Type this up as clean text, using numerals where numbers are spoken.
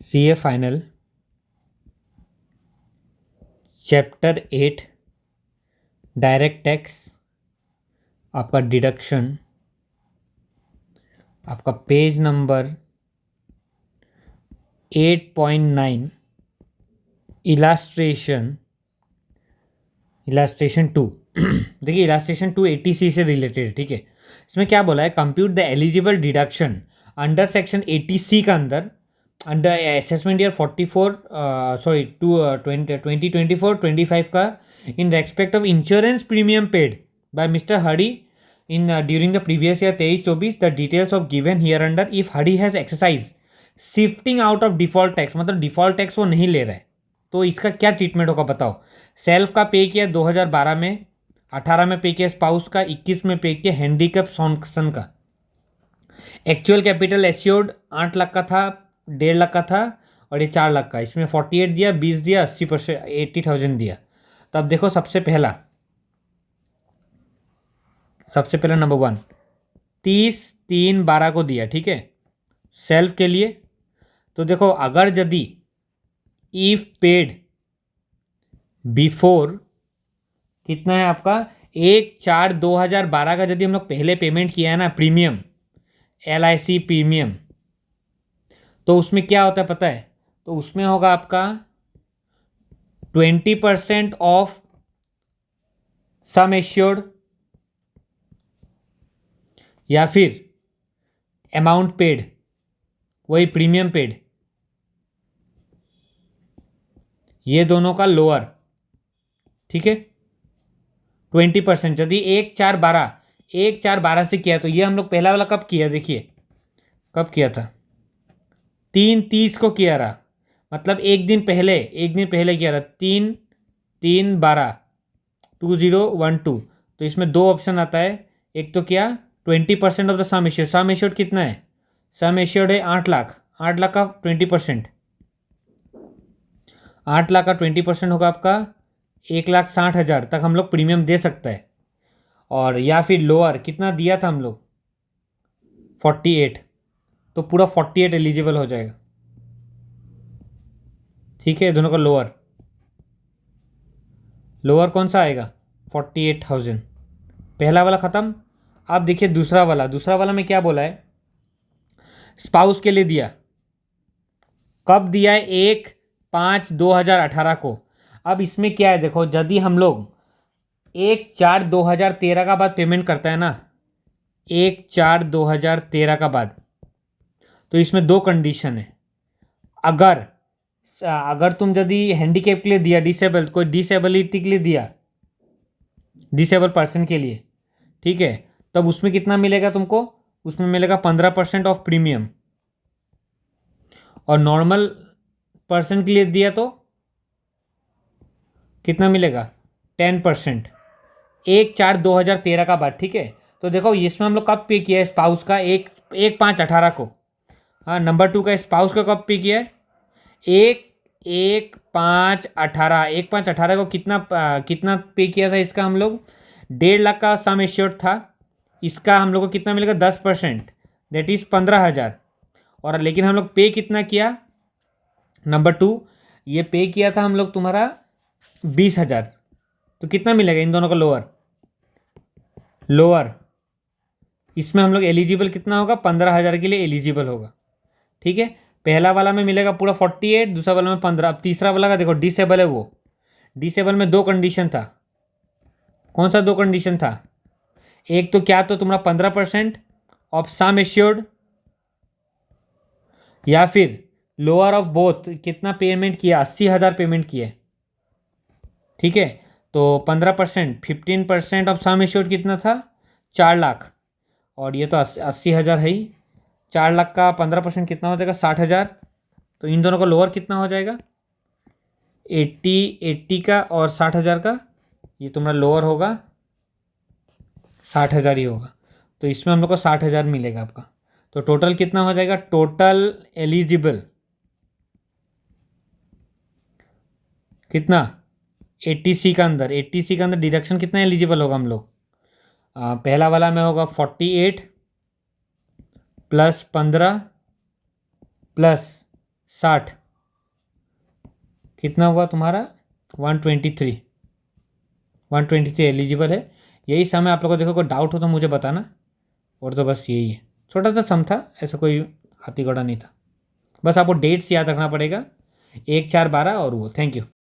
CA final chapter 8 direct tax, आपका deduction, आपका page number 8.9, illustration 2। देखिए इलास्ट्रेशन 2 ATC से रिलेटेड है, ठीक है। इसमें क्या बोला है, compute the eligible deduction under section 80C का अंदर अंडर असेसमेंट ईयर 44 सॉरी 2024-25 का in respect of insurance premium paid by mister Hari in during the previous year 23-24, the details of given here under if Hari has exercise shifting out of default tax, मतलब default tax वो नहीं ले रहा है, तो इसका क्या treatment होगा बताओ। सेल्फ का पे किया 2012 में, 18 में पे किया स्पाउस का, 21 में पे किया हैंडीकैप सॉन्सन का। एक्चुअल कैपिटल एश्योर्ड 8 लाख का था, 1.5 लाख का था, और ये 4 लाख का। इसमें 48 दिया, 20 दिया, 80%, 80,000 दिया। तो अब देखो सबसे पहला नंबर 1 30/3/12 को दिया, ठीक है, सेल्फ के लिए। तो देखो अगर यदि इफ पेड बिफोर कितना है आपका 1/4/2012 का यदि हम लोग पहले पेमेंट किया है ना प्रीमियम, LIC प्रीमियम, तो उसमें क्या होता है पता है, तो उसमें होगा आपका 20% ऑफ सम एश्योर्ड या फिर अमाउंट पेड, वही प्रीमियम पेड, ये दोनों का लोअर, ठीक है। 20% यदि 1/4/12 से किया, तो ये हम लोग पहला वाला कब किया, देखिए कब किया था, 3/30 को किया रहा, मतलब एक दिन पहले किया रहा, 3/3/12 तो इसमें दो ऑप्शन आता है, एक तो क्या 20% ऑफ द सम एश्योर्ड कितना है, सम एश्योर्ड है 8 लाख, 8 लाख का 20%, 8 लाख का 20% होगा आपका 1,60,000 तक हम लोग प्रीमियम दे सकता है। और या फिर लोअर कितना दिया था हम लोग 48, तो पूरा 48 एलिजिबल हो जाएगा, ठीक है। दोनों का लोअर कौन सा आएगा 48,000, पहला वाला ख़त्म। अब देखिए दूसरा वाला में क्या बोला है, स्पाउस के लिए दिया, कब दिया है 1/5/2018 को। अब इसमें क्या है देखो, यदि हम लोग 1/4/2013 का बाद पेमेंट करता है ना, 1/4/2013 का बाद, तो इसमें दो कंडीशन है। अगर तुम यदि हैंडीकैप के लिए दिया, डिसेबल कोई डिसेबिलिटी के लिए दिया, डिसेबल पर्सन के लिए, ठीक है, तब उसमें कितना मिलेगा तुमको, उसमें मिलेगा 15% ऑफ प्रीमियम। और नॉर्मल पर्सन के लिए दिया तो कितना मिलेगा 10%, 1/4/2013 का बाद, ठीक है। तो देखो इसमें हम लोग कब पे किया है स्पाउस का, 1/5/18 को। हाँ, नंबर 2 का स्पाउस का कब पे किया है, 1/5/18, 1/5/18 को कितना पे किया था इसका हम लोग, 1.5 लाख का सम एश्योर्ड था, इसका हम लोग को कितना मिलेगा 10%, दैट इज़ 15,000। और लेकिन हम लोग पे कितना किया, नंबर 2 ये पे किया था हम लोग तुम्हारा 20,000, तो कितना मिलेगा इन दोनों का लोअर, इसमें हम लोग एलिजिबल कितना होगा 15,000 के लिए एलिजिबल होगा, ठीक है। पहला वाला में मिलेगा पूरा 48, दूसरा वाला में 15। अब तीसरा वाला का देखो डिसेबल है, वो डिसेबल में दो कंडीशन था, कौन सा दो कंडीशन था, एक तो क्या, तो तुम्हारा 15% ऑफ सम एश्योर्ड, या फिर लोअर ऑफ बोथ, कितना पेमेंट किया 80,000 पेमेंट किया, ठीक है। तो 15%, 15% ऑफ सम एश्योर्ड कितना था 4 लाख, और ये तो 80,000 है ही, 4 लाख का 15% कितना हो जाएगा 60,000। तो इन दोनों का लोअर कितना हो जाएगा 80 का, और 60,000 का, ये तुम्हारा लोअर होगा 60,000 ही होगा। तो इसमें हम लोग को 60,000 मिलेगा आपका। तो टोटल कितना हो जाएगा, टोटल एलिजिबल कितना 80C का अंदर, 80C का अंदर डिडक्शन कितना एलिजिबल होगा हम लोग, पहला वाला में होगा 48 + 15 + 60, कितना हुआ तुम्हारा 123 एलिजिबल है। यही सम है। आप लोगों को देखो कोई डाउट हो तो मुझे बताना। और तो बस यही है, छोटा सा सम था, ऐसा कोई हाथी घोड़ा नहीं था। बस आपको डेट्स याद रखना पड़ेगा, 1 4 12 और वो। Thank you.